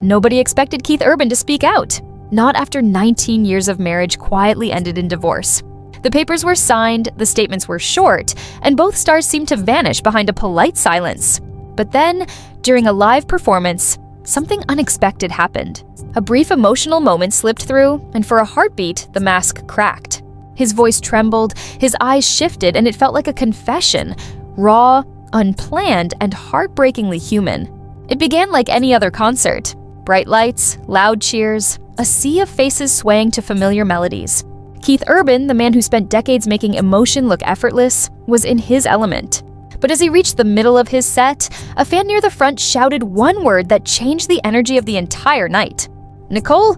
Nobody expected Keith Urban to speak out. Not after 19 years of marriage quietly ended in divorce. The papers were signed, the statements were short, and both stars seemed to vanish behind a polite silence. But then, during a live performance, something unexpected happened. A brief emotional moment slipped through, and for a heartbeat, the mask cracked. His voice trembled, his eyes shifted, and it felt like a confession, raw, unplanned, and heartbreakingly human. It began like any other concert. Bright lights, loud cheers, a sea of faces swaying to familiar melodies. Keith Urban, the man who spent decades making emotion look effortless, was in his element. But as he reached the middle of his set, a fan near the front shouted one word that changed the energy of the entire night. "Nicole?"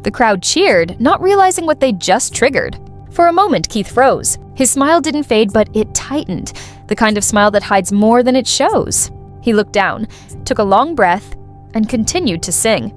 The crowd cheered, not realizing what they'd just triggered. For a moment, Keith froze. His smile didn't fade, but it tightened, the kind of smile that hides more than it shows. He looked down, took a long breath, and continued to sing.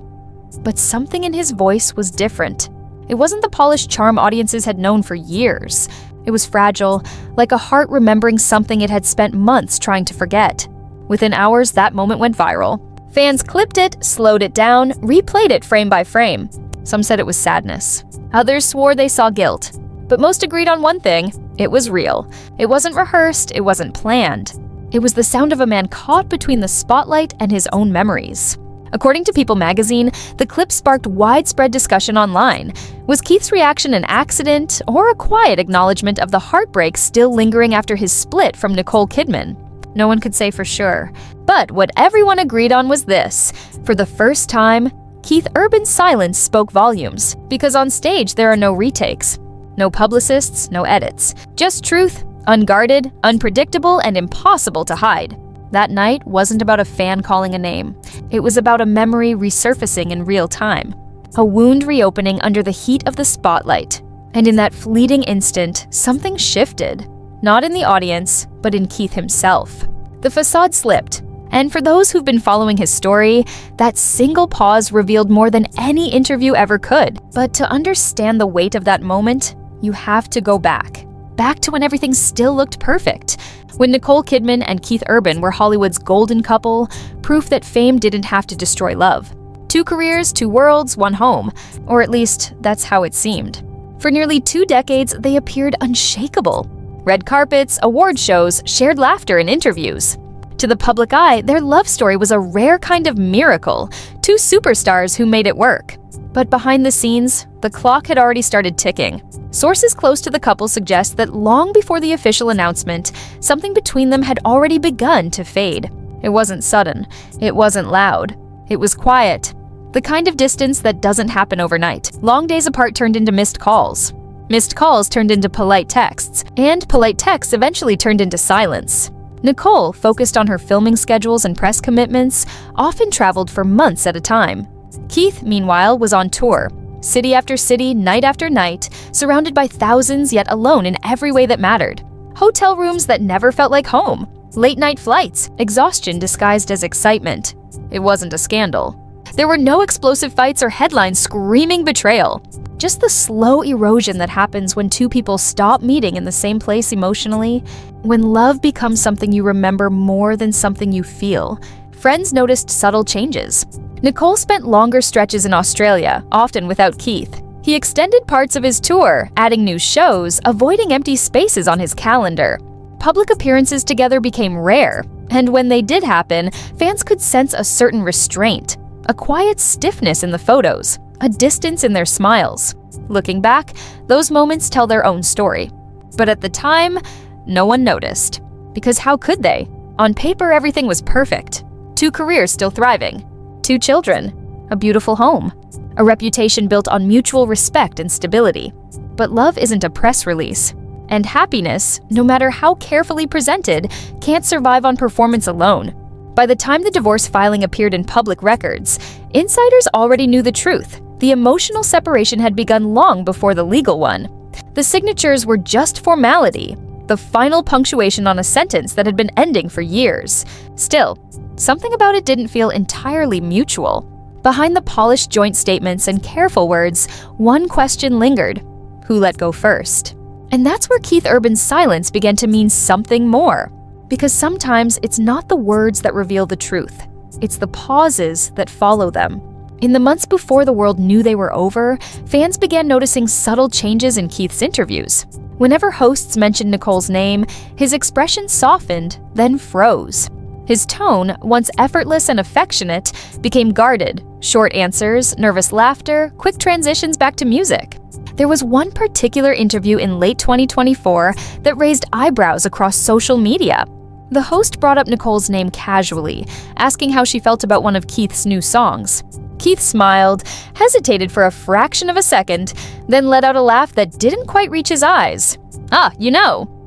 But something in his voice was different. It wasn't the polished charm audiences had known for years. It was fragile, like a heart remembering something it had spent months trying to forget. Within hours, that moment went viral. Fans clipped it, slowed it down, replayed it frame by frame. Some said it was sadness. Others swore they saw guilt. But most agreed on one thing: it was real. It wasn't rehearsed, it wasn't planned. It was the sound of a man caught between the spotlight and his own memories. According to People magazine, the clip sparked widespread discussion online. Was Keith's reaction an accident or a quiet acknowledgement of the heartbreak still lingering after his split from Nicole Kidman? No one could say for sure. But what everyone agreed on was this: for the first time, Keith Urban's silence spoke volumes, because on stage there are no retakes. No publicists, no edits. Just truth, unguarded, unpredictable, and impossible to hide. That night wasn't about a fan calling a name. It was about a memory resurfacing in real time. A wound reopening under the heat of the spotlight. And in that fleeting instant, something shifted. Not in the audience, but in Keith himself. The facade slipped. And for those who've been following his story, that single pause revealed more than any interview ever could. But to understand the weight of that moment, you have to go back. Back to when everything still looked perfect. When Nicole Kidman and Keith Urban were Hollywood's golden couple, proof that fame didn't have to destroy love. 2 careers, 2 worlds, 1 home. Or at least, that's how it seemed. For nearly 2 decades, they appeared unshakable. Red carpets, award shows, shared laughter and interviews. To the public eye, their love story was a rare kind of miracle. 2 superstars who made it work. But behind the scenes, the clock had already started ticking. Sources close to the couple suggest that long before the official announcement, something between them had already begun to fade. It wasn't sudden. It wasn't loud. It was quiet. The kind of distance that doesn't happen overnight. Long days apart turned into missed calls. Missed calls turned into polite texts. And polite texts eventually turned into silence. Nicole, focused on her filming schedules and press commitments, often traveled for months at a time. Keith, meanwhile, was on tour. City after city, night after night, surrounded by thousands yet alone in every way that mattered. Hotel rooms that never felt like home. Late-night flights, exhaustion disguised as excitement. It wasn't a scandal. There were no explosive fights or headlines screaming betrayal. Just the slow erosion that happens when 2 people stop meeting in the same place emotionally. When love becomes something you remember more than something you feel. Friends noticed subtle changes. Nicole spent longer stretches in Australia, often without Keith. He extended parts of his tour, adding new shows, avoiding empty spaces on his calendar. Public appearances together became rare, and when they did happen, fans could sense a certain restraint, a quiet stiffness in the photos, a distance in their smiles. Looking back, those moments tell their own story. But at the time, no one noticed. Because how could they? On paper, everything was perfect. 2 careers still thriving. 2 children. A beautiful home. A reputation built on mutual respect and stability. But love isn't a press release. And happiness, no matter how carefully presented, can't survive on performance alone. By the time the divorce filing appeared in public records, insiders already knew the truth. The emotional separation had begun long before the legal one. The signatures were just formality, the final punctuation on a sentence that had been ending for years. Still, something about it didn't feel entirely mutual. Behind the polished joint statements and careful words, one question lingered: who let go first? And that's where Keith Urban's silence began to mean something more. Because sometimes it's not the words that reveal the truth. It's the pauses that follow them. In the months before the world knew they were over, fans began noticing subtle changes in Keith's interviews. Whenever hosts mentioned Nicole's name, his expression softened, then froze. His tone, once effortless and affectionate, became guarded. Short answers, nervous laughter, quick transitions back to music. There was one particular interview in late 2024 that raised eyebrows across social media. The host brought up Nicole's name casually, asking how she felt about one of Keith's new songs. Keith smiled, hesitated for a fraction of a second, then let out a laugh that didn't quite reach his eyes.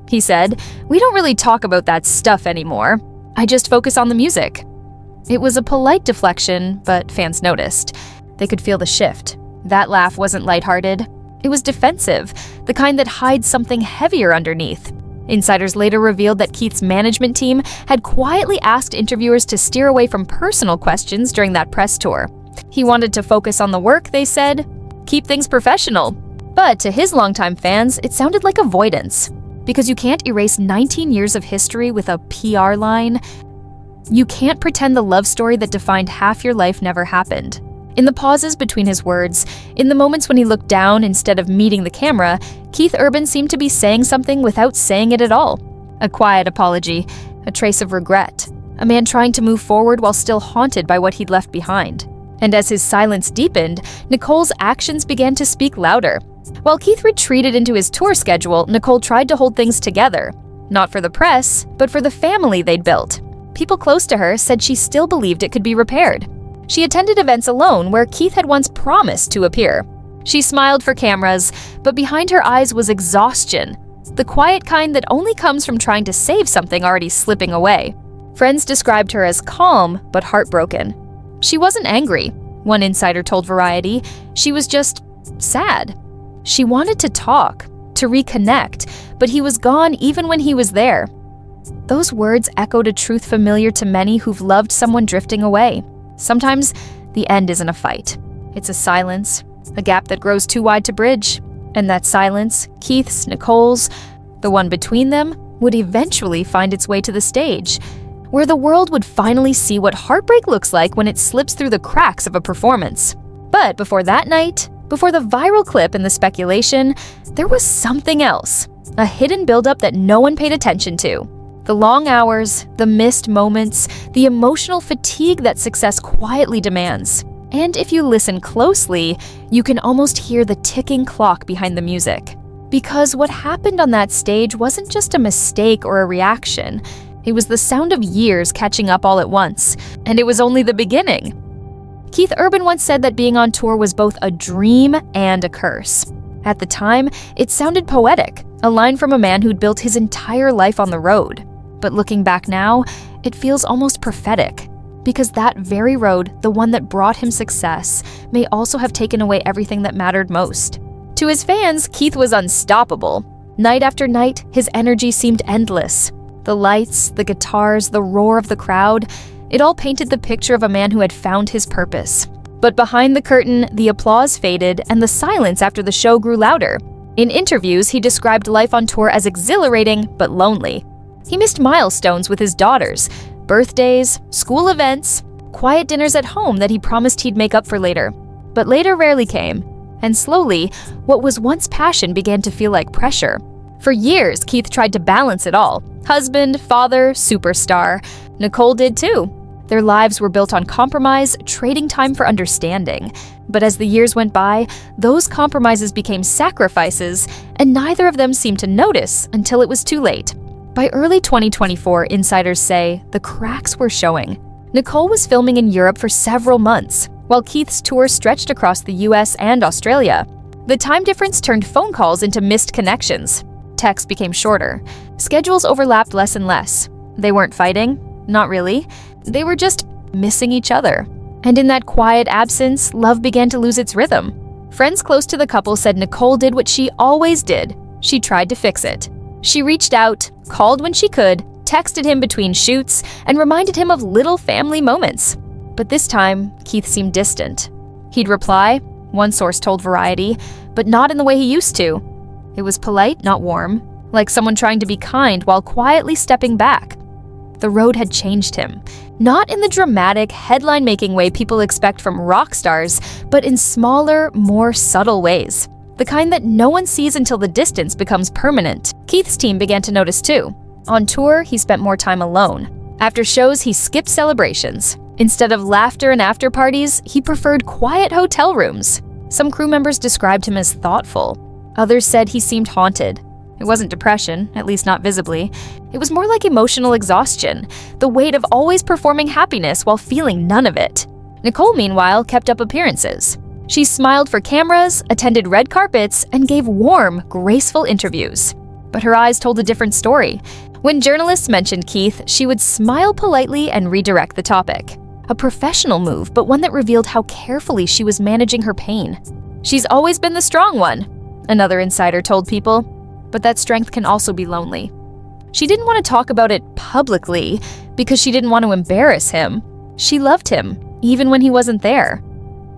He said, "we don't really talk about that stuff anymore. I just focus on the music." It was a polite deflection, but fans noticed. They could feel the shift. That laugh wasn't lighthearted. It was defensive, the kind that hides something heavier underneath. Insiders later revealed that Keith's management team had quietly asked interviewers to steer away from personal questions during that press tour. He wanted to focus on the work, they said. Keep things professional. But to his longtime fans, it sounded like avoidance. Because you can't erase 19 years of history with a PR line. You can't pretend the love story that defined half your life never happened. In the pauses between his words, in the moments when he looked down instead of meeting the camera, Keith Urban seemed to be saying something without saying it at all. A quiet apology, a trace of regret, a man trying to move forward while still haunted by what he'd left behind. And as his silence deepened, Nicole's actions began to speak louder. While Keith retreated into his tour schedule, Nicole tried to hold things together. Not for the press, but for the family they'd built. People close to her said she still believed it could be repaired. She attended events alone where Keith had once promised to appear. She smiled for cameras, but behind her eyes was exhaustion, the quiet kind that only comes from trying to save something already slipping away. Friends described her as calm, but heartbroken. She wasn't angry, one insider told Variety. She was just sad. She wanted to talk, to reconnect, but he was gone even when he was there. Those words echoed a truth familiar to many who've loved someone drifting away. Sometimes the end isn't a fight. It's a silence, a gap that grows too wide to bridge. And that silence, Keith's, Nicole's, the one between them, would eventually find its way to the stage, where the world would finally see what heartbreak looks like when it slips through the cracks of a performance. But before that night, before the viral clip and the speculation, there was something else, a hidden buildup that no one paid attention to. The long hours, the missed moments, the emotional fatigue that success quietly demands. And if you listen closely, you can almost hear the ticking clock behind the music. Because what happened on that stage wasn't just a mistake or a reaction. It was the sound of years catching up all at once, and it was only the beginning. Keith Urban once said that being on tour was both a dream and a curse. At the time, it sounded poetic, a line from a man who'd built his entire life on the road. But looking back now, it feels almost prophetic. Because that very road, the one that brought him success, may also have taken away everything that mattered most. To his fans, Keith was unstoppable. Night after night, his energy seemed endless. The lights, the guitars, the roar of the crowd, it all painted the picture of a man who had found his purpose. But behind the curtain, the applause faded and the silence after the show grew louder. In interviews, he described life on tour as exhilarating but lonely. He missed milestones with his daughters, birthdays, school events, quiet dinners at home that he promised he'd make up for later. But later rarely came. And slowly, what was once passion began to feel like pressure. For years, Keith tried to balance it all. Husband, father, superstar. Nicole did too. Their lives were built on compromise, trading time for understanding. But as the years went by, those compromises became sacrifices, and neither of them seemed to notice until it was too late. By early 2024, insiders say, the cracks were showing. Nicole was filming in Europe for several months, while Keith's tour stretched across the US and Australia. The time difference turned phone calls into missed connections. Texts became shorter. Schedules overlapped less and less. They weren't fighting. Not really. They were just missing each other. And in that quiet absence, love began to lose its rhythm. Friends close to the couple said Nicole did what she always did. She tried to fix it. She reached out, called when she could, texted him between shoots, and reminded him of little family moments. But this time, Keith seemed distant. He'd reply, one source told Variety, but not in the way he used to. It was polite, not warm, like someone trying to be kind while quietly stepping back. The road had changed him. Not in the dramatic, headline-making way people expect from rock stars, but in smaller, more subtle ways. The kind that no one sees until the distance becomes permanent. Keith's team began to notice too. On tour, he spent more time alone. After shows, he skipped celebrations. Instead of laughter and after parties, he preferred quiet hotel rooms. Some crew members described him as thoughtful. Others said he seemed haunted. It wasn't depression, at least not visibly. It was more like emotional exhaustion, the weight of always performing happiness while feeling none of it. Nicole, meanwhile, kept up appearances. She smiled for cameras, attended red carpets, and gave warm, graceful interviews. But her eyes told a different story. When journalists mentioned Keith, she would smile politely and redirect the topic. A professional move, but one that revealed how carefully she was managing her pain. "She's always been the strong one," another insider told people. But that strength can also be lonely. She didn't want to talk about it publicly because she didn't want to embarrass him. She loved him, even when he wasn't there.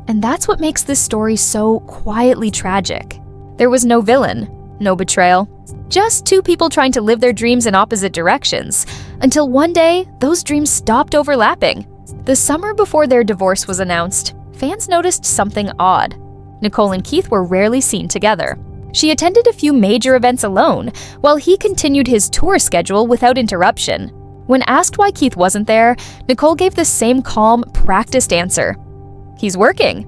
And that's what makes this story so quietly tragic. There was no villain, no betrayal, just two people trying to live their dreams in opposite directions, until one day, those dreams stopped overlapping. The summer before their divorce was announced, fans noticed something odd. Nicole and Keith were rarely seen together. She attended a few major events alone, while he continued his tour schedule without interruption. When asked why Keith wasn't there, Nicole gave the same calm, practiced answer: "He's working."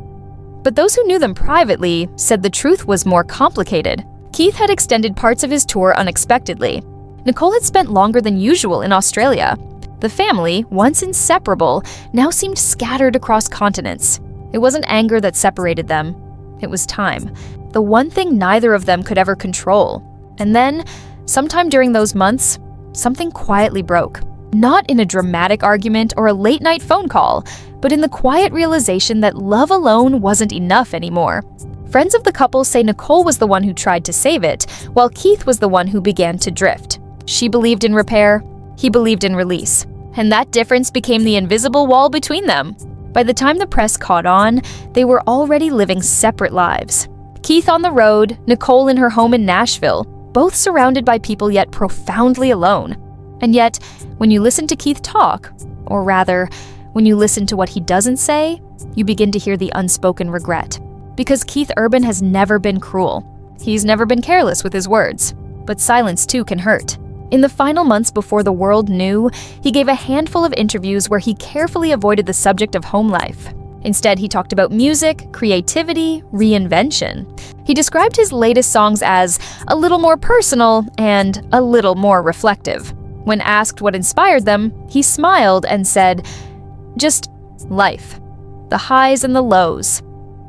But those who knew them privately said the truth was more complicated. Keith had extended parts of his tour unexpectedly. Nicole had spent longer than usual in Australia. The family, once inseparable, now seemed scattered across continents. It wasn't anger that separated them. It was time. The one thing neither of them could ever control. And then, sometime during those months, something quietly broke. Not in a dramatic argument or a late-night phone call, but in the quiet realization that love alone wasn't enough anymore. Friends of the couple say Nicole was the one who tried to save it, while Keith was the one who began to drift. She believed in repair, he believed in release. And that difference became the invisible wall between them. By the time the press caught on, they were already living separate lives. Keith on the road, Nicole in her home in Nashville, both surrounded by people yet profoundly alone. And yet, when you listen to Keith talk, or rather, when you listen to what he doesn't say, you begin to hear the unspoken regret. Because Keith Urban has never been cruel. He's never been careless with his words. But silence too can hurt. In the final months before the world knew, he gave a handful of interviews where he carefully avoided the subject of home life. Instead, he talked about music, creativity, reinvention. He described his latest songs as a little more personal and a little more reflective. When asked what inspired them, he smiled and said, "Just life. The highs and the lows."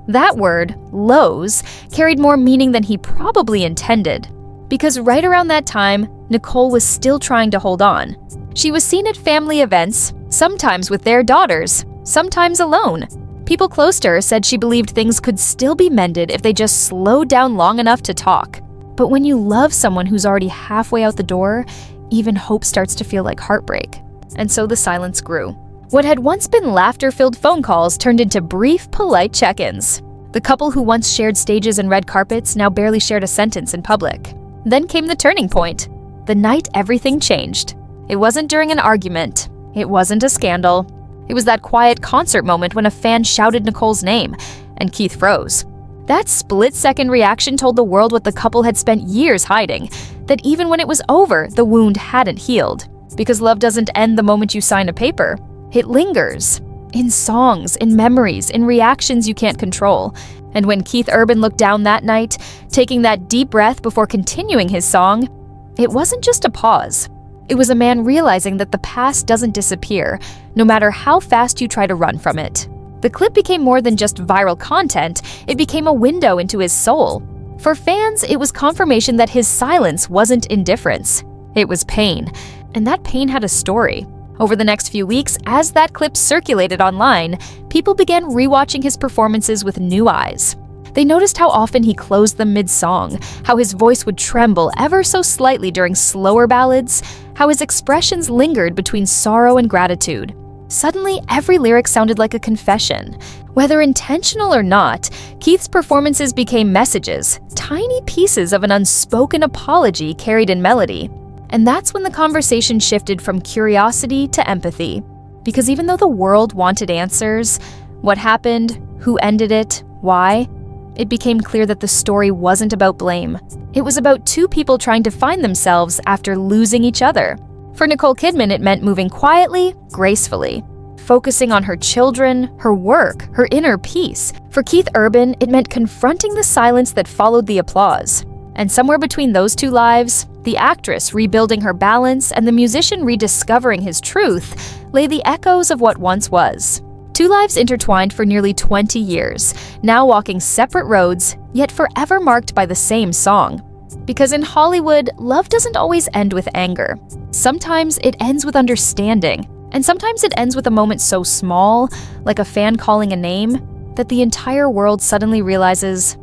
That word, lows, carried more meaning than he probably intended. Because right around that time, Nicole was still trying to hold on. She was seen at family events, sometimes with their daughters, sometimes alone. People close to her said she believed things could still be mended if they just slowed down long enough to talk. But when you love someone who's already halfway out the door, even hope starts to feel like heartbreak. And so the silence grew. What had once been laughter-filled phone calls turned into brief, polite check-ins. The couple who once shared stages and red carpets now barely shared a sentence in public. Then came the turning point. The night everything changed. It wasn't during an argument. It wasn't a scandal. It was that quiet concert moment when a fan shouted Nicole's name, and Keith froze. That split-second reaction told the world what the couple had spent years hiding, that even when it was over, the wound hadn't healed. Because love doesn't end the moment you sign a paper. It lingers. In songs, in memories, in reactions you can't control. And when Keith Urban looked down that night, taking that deep breath before continuing his song, it wasn't just a pause. It was a man realizing that the past doesn't disappear, no matter how fast you try to run from it. The clip became more than just viral content, it became a window into his soul. For fans, it was confirmation that his silence wasn't indifference. It was pain, and that pain had a story. Over the next few weeks, as that clip circulated online, people began rewatching his performances with new eyes. They noticed how often he closed them mid-song, how his voice would tremble ever so slightly during slower ballads, how his expressions lingered between sorrow and gratitude. Suddenly, every lyric sounded like a confession. Whether intentional or not, Keith's performances became messages, tiny pieces of an unspoken apology carried in melody. And that's when the conversation shifted from curiosity to empathy. Because even though the world wanted answers, what happened, who ended it, why, it became clear that the story wasn't about blame. It was about two people trying to find themselves after losing each other. For Nicole Kidman, it meant moving quietly, gracefully, focusing on her children, her work, her inner peace. For Keith Urban, it meant confronting the silence that followed the applause. And somewhere between those two lives, the actress rebuilding her balance and the musician rediscovering his truth, lay the echoes of what once was. Two lives intertwined for nearly 20 years, now walking separate roads, yet forever marked by the same song. Because in Hollywood, love doesn't always end with anger. Sometimes it ends with understanding, and sometimes it ends with a moment so small, like a fan calling a name, that the entire world suddenly realizes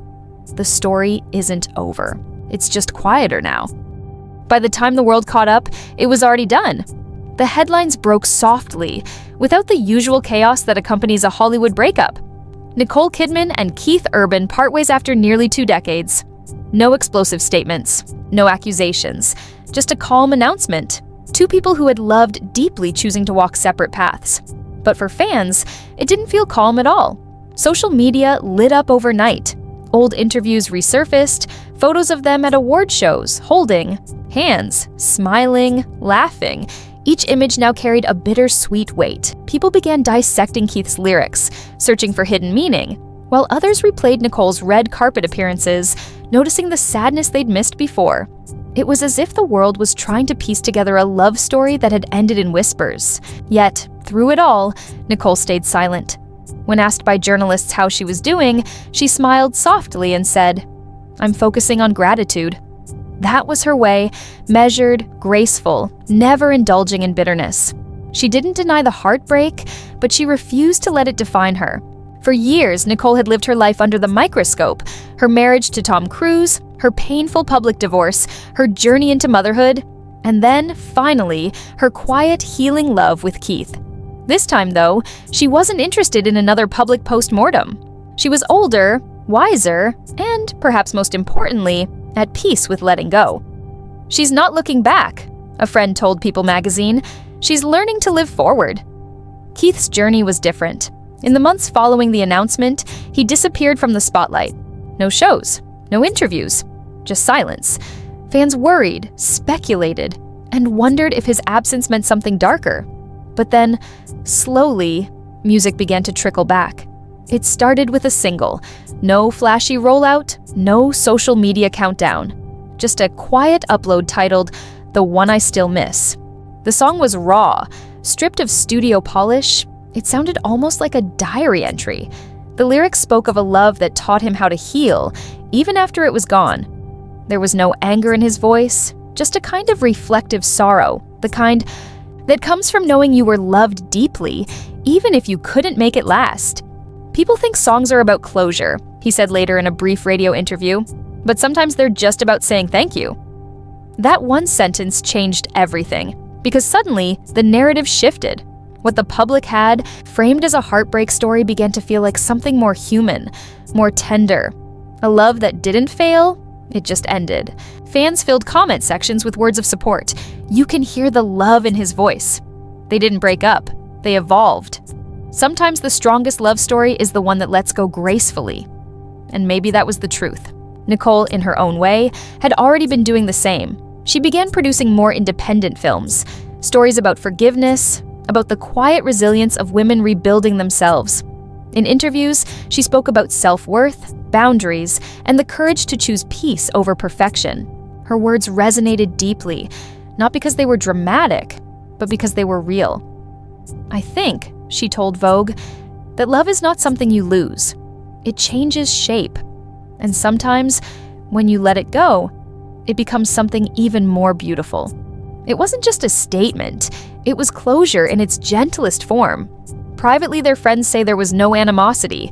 the story isn't over. It's just quieter now. By the time the world caught up, it was already done. The headlines broke softly, without the usual chaos that accompanies a Hollywood breakup. Nicole Kidman and Keith Urban part ways after nearly 2 decades. No explosive statements, no accusations, just a calm announcement. Two people who had loved deeply choosing to walk separate paths. But for fans, it didn't feel calm at all. Social media lit up overnight. Old interviews resurfaced, photos of them at award shows, holding hands, smiling, laughing. Each image now carried a bittersweet weight. People began dissecting Keith's lyrics, searching for hidden meaning, while others replayed Nicole's red carpet appearances, noticing the sadness they'd missed before. It was as if the world was trying to piece together a love story that had ended in whispers. Yet, through it all, Nicole stayed silent. When asked by journalists how she was doing, she smiled softly and said, "I'm focusing on gratitude." That was her way, measured, graceful, never indulging in bitterness. She didn't deny the heartbreak, but she refused to let it define her. For years, Nicole had lived her life under the microscope: her marriage to Tom Cruise, her painful public divorce, her journey into motherhood, and then, finally, her quiet, healing love with Keith. This time, though, she wasn't interested in another public post-mortem. She was older, wiser, and, perhaps most importantly, at peace with letting go. "She's not looking back," a friend told People magazine. "She's learning to live forward." Keith's journey was different. In the months following the announcement, he disappeared from the spotlight. No shows, no interviews, just silence. Fans worried, speculated, and wondered if his absence meant something darker. But then, slowly, music began to trickle back. It started with a single. No flashy rollout, no social media countdown. Just a quiet upload titled "The One I Still Miss." The song was raw, stripped of studio polish. It sounded almost like a diary entry. The lyrics spoke of a love that taught him how to heal, even after it was gone. There was no anger in his voice, just a kind of reflective sorrow, the kind that comes from knowing you were loved deeply, even if you couldn't make it last. "People think songs are about closure," he said later in a brief radio interview, "but sometimes they're just about saying thank you." That one sentence changed everything, because suddenly, the narrative shifted. What the public had, framed as a heartbreak story, began to feel like something more human, more tender. A love that didn't fail, it just ended. Fans filled comment sections with words of support. You can hear the love in his voice. They didn't break up, they evolved. Sometimes the strongest love story is the one that lets go gracefully. And maybe that was the truth. Nicole, in her own way, had already been doing the same. She began producing more independent films, stories about forgiveness, about the quiet resilience of women rebuilding themselves. In interviews, she spoke about self-worth, boundaries, and the courage to choose peace over perfection. Her words resonated deeply, not because they were dramatic, but because they were real. "I think," she told Vogue, "that love is not something you lose. It changes shape. And sometimes, when you let it go, it becomes something even more beautiful." It wasn't just a statement, it was closure in its gentlest form. Privately, their friends say there was no animosity.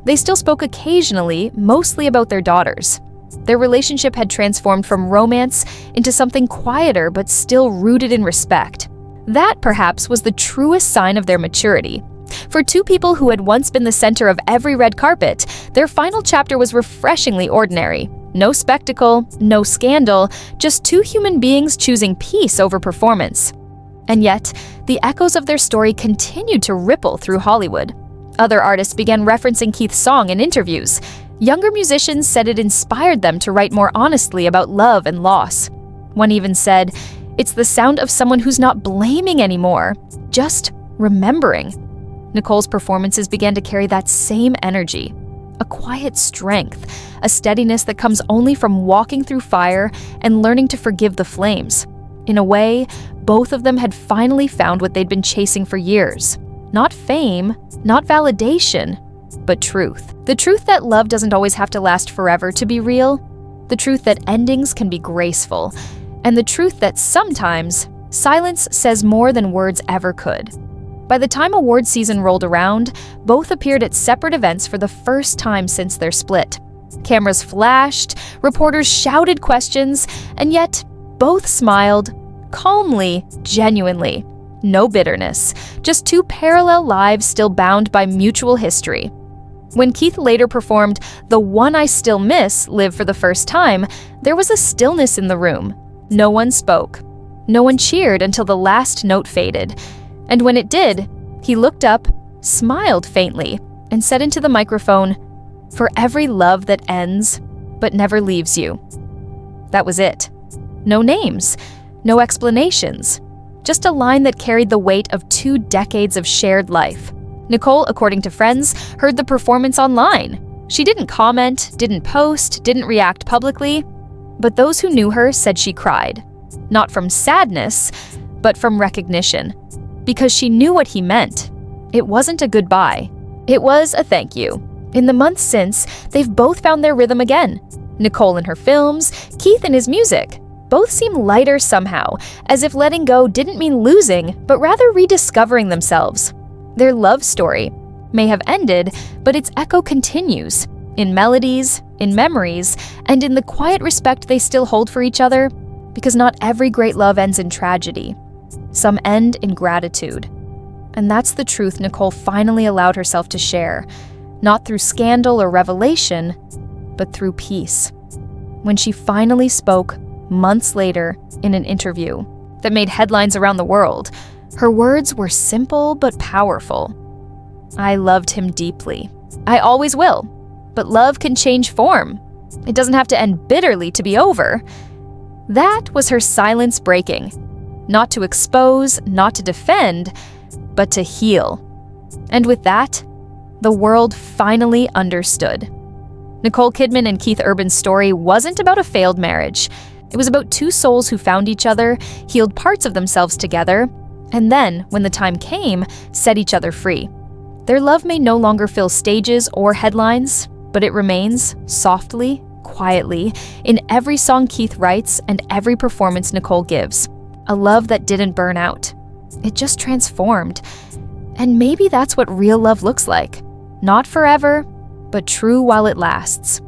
They still spoke occasionally, mostly about their daughters. Their relationship had transformed from romance into something quieter but still rooted in respect. That, perhaps, was the truest sign of their maturity. For two people who had once been the center of every red carpet, their final chapter was refreshingly ordinary. No spectacle, no scandal, just two human beings choosing peace over performance. And yet, the echoes of their story continued to ripple through Hollywood. Other artists began referencing Keith's song in interviews. Younger musicians said it inspired them to write more honestly about love and loss. One even said, "It's the sound of someone who's not blaming anymore, just remembering." Nicole's performances began to carry that same energy. A quiet strength, a steadiness that comes only from walking through fire and learning to forgive the flames. In a way, both of them had finally found what they'd been chasing for years. Not fame, not validation, but truth. The truth that love doesn't always have to last forever to be real. The truth that endings can be graceful. And the truth that sometimes, silence says more than words ever could. By the time award season rolled around, both appeared at separate events for the first time since their split. Cameras flashed, reporters shouted questions, and yet both smiled, calmly, genuinely. No bitterness, just two parallel lives still bound by mutual history. When Keith later performed "The One I Still Miss" live for the first time, there was a stillness in the room. No one spoke. No one cheered until the last note faded. And when it did, he looked up, smiled faintly, and said into the microphone, "For every love that ends, but never leaves you." That was it. No names, no explanations. Just a line that carried the weight of 2 decades of shared life. Nicole, according to friends, heard the performance online. She didn't comment, didn't post, didn't react publicly, but those who knew her said she cried. Not from sadness, but from recognition. Because she knew what he meant. It wasn't a goodbye. It was a thank you. In the months since, they've both found their rhythm again. Nicole in her films, Keith in his music. Both seem lighter somehow, as if letting go didn't mean losing, but rather rediscovering themselves. Their love story may have ended, but its echo continues, in melodies, in memories, and in the quiet respect they still hold for each other, because not every great love ends in tragedy. Some end in gratitude. And that's the truth Nicole finally allowed herself to share, not through scandal or revelation, but through peace. When she finally spoke, months later, in an interview that made headlines around the world, her words were simple but powerful. "I loved him deeply. I always will. But love can change form. It doesn't have to end bitterly to be over." That was her silence breaking. Not to expose, not to defend, but to heal. And with that, the world finally understood. Nicole Kidman and Keith Urban's story wasn't about a failed marriage. It was about two souls who found each other, healed parts of themselves together, and then, when the time came, set each other free. Their love may no longer fill stages or headlines, but it remains, softly, quietly, in every song Keith writes and every performance Nicole gives. A love that didn't burn out. It just transformed. And maybe that's what real love looks like. Not forever, but true while it lasts.